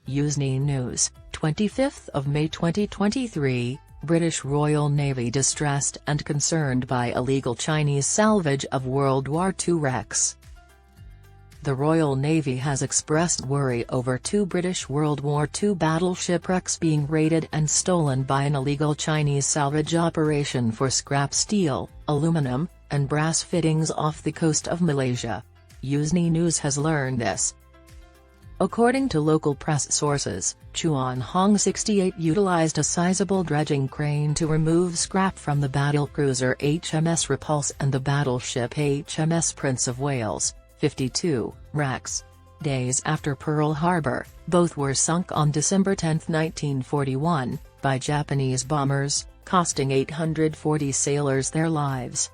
USNI News, 25th of May 2023, British Royal Navy distressed and concerned by illegal Chinese salvage of World War II wrecks. The Royal Navy has expressed worry over 2 British World War II battleship wrecks being raided and stolen by an illegal Chinese salvage operation for scrap steel, aluminum, and brass fittings off the coast of Malaysia. USNI News has learned this. According to local press sources, Chuan Hong 68 utilized a sizable dredging crane to remove scrap from the battlecruiser HMS Repulse and the battleship HMS Prince of Wales, 52, wrecks. Days after Pearl Harbor, both were sunk on December 10, 1941, by Japanese bombers, costing 840 sailors their lives.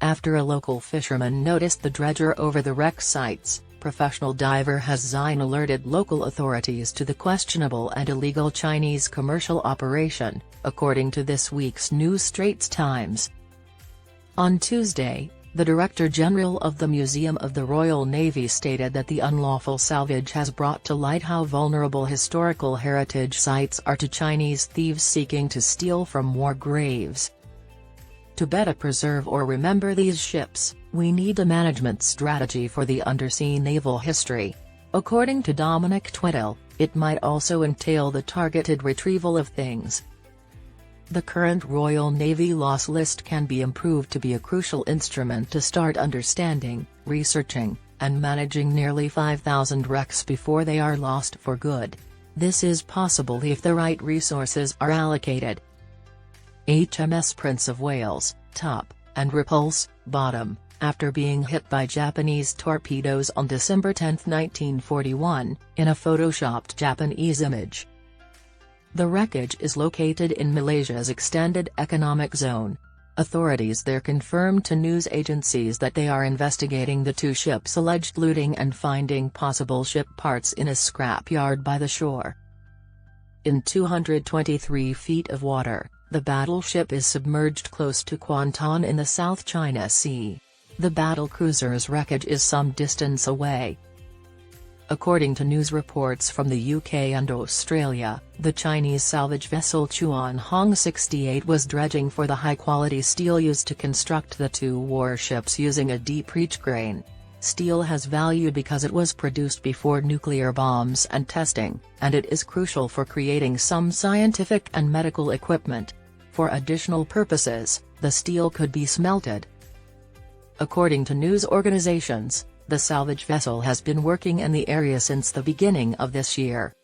After a local fisherman noticed the dredger over the wreck sites, professional diver Hazz Zain alerted local authorities to the questionable and illegal Chinese commercial operation, according to this week's New Straits Times. On Tuesday, the Director General of the Museum of the Royal Navy stated that the unlawful salvage has brought to light how vulnerable historical heritage sites are to Chinese thieves seeking to steal from war graves. To better preserve or remember these ships, we need a management strategy for the undersea naval history. According to Dominic Tweddle, it might also entail the targeted retrieval of things. The current Royal Navy loss list can be improved to be a crucial instrument to start understanding, researching, and managing nearly 5,000 wrecks before they are lost for good. This is possible if the right resources are allocated. HMS Prince of Wales, top, and Repulse, bottom, after being hit by Japanese torpedoes on December 10, 1941, in a photoshopped Japanese image. The wreckage is located in Malaysia's extended economic zone. Authorities there confirmed to news agencies that they are investigating the 2 ships' alleged looting and finding possible ship parts in a scrapyard by the shore. In 223 feet of water, the battleship is submerged close to Chuan Hong in the South China Sea. The battlecruiser's wreckage is some distance away. According to news reports from the UK and Australia, the Chinese salvage vessel Chuan Hong 68 was dredging for the high-quality steel used to construct the 2 warships using a deep reach crane. Steel has value because it was produced before nuclear bombs and testing, and it is crucial for creating some scientific and medical equipment. For additional purposes, the steel could be smelted. According to news organizations, the salvage vessel has been working in the area since the beginning of this year.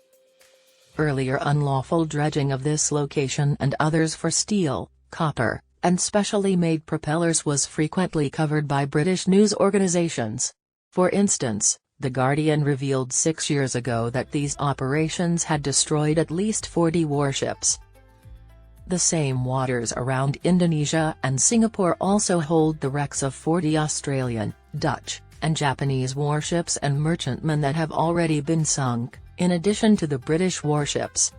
Earlier unlawful dredging of this location and others for steel, copper, and specially made propellers was frequently covered by British news organizations. For instance, The Guardian revealed 6 years ago that these operations had destroyed at least 40 warships. The same waters around Indonesia and Singapore also hold the wrecks of 40 Australian, Dutch, and Japanese warships and merchantmen that have already been sunk, in addition to the British warships.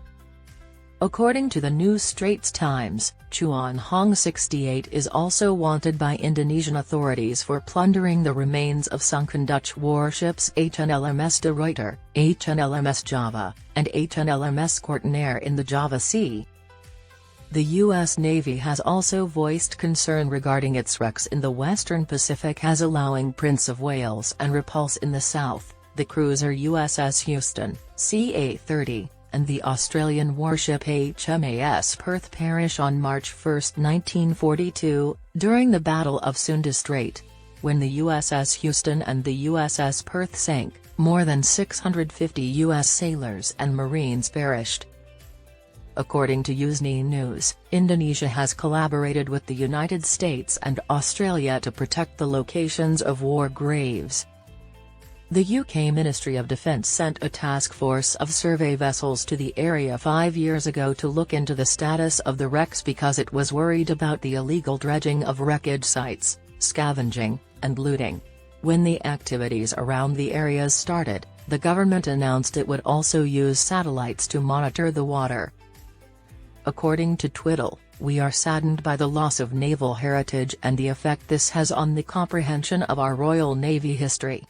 According to the New Straits Times, Chuan Hong 68 is also wanted by Indonesian authorities for plundering the remains of sunken Dutch warships HNLMS De Ruyter, HNLMS Java, and HNLMS Kortenair in the Java Sea. The U.S. Navy has also voiced concern regarding its wrecks in the Western Pacific as allowing Prince of Wales and Repulse in the south, the cruiser USS Houston, CA-30, and the Australian warship HMAS Perth perish on March 1, 1942, during the Battle of Sunda Strait. When the USS Houston and the USS Perth sank, more than 650 U.S. sailors and Marines perished. According to USNI News, Indonesia has collaborated with the United States and Australia to protect the locations of war graves. The UK Ministry of Defence sent a task force of survey vessels to the area 5 years ago to look into the status of the wrecks because it was worried about the illegal dredging of wreckage sites, scavenging, and looting. When the activities around the areas started, the government announced it would also use satellites to monitor the water. According to Tweddle, we are saddened by the loss of naval heritage and the effect this has on the comprehension of our Royal Navy history.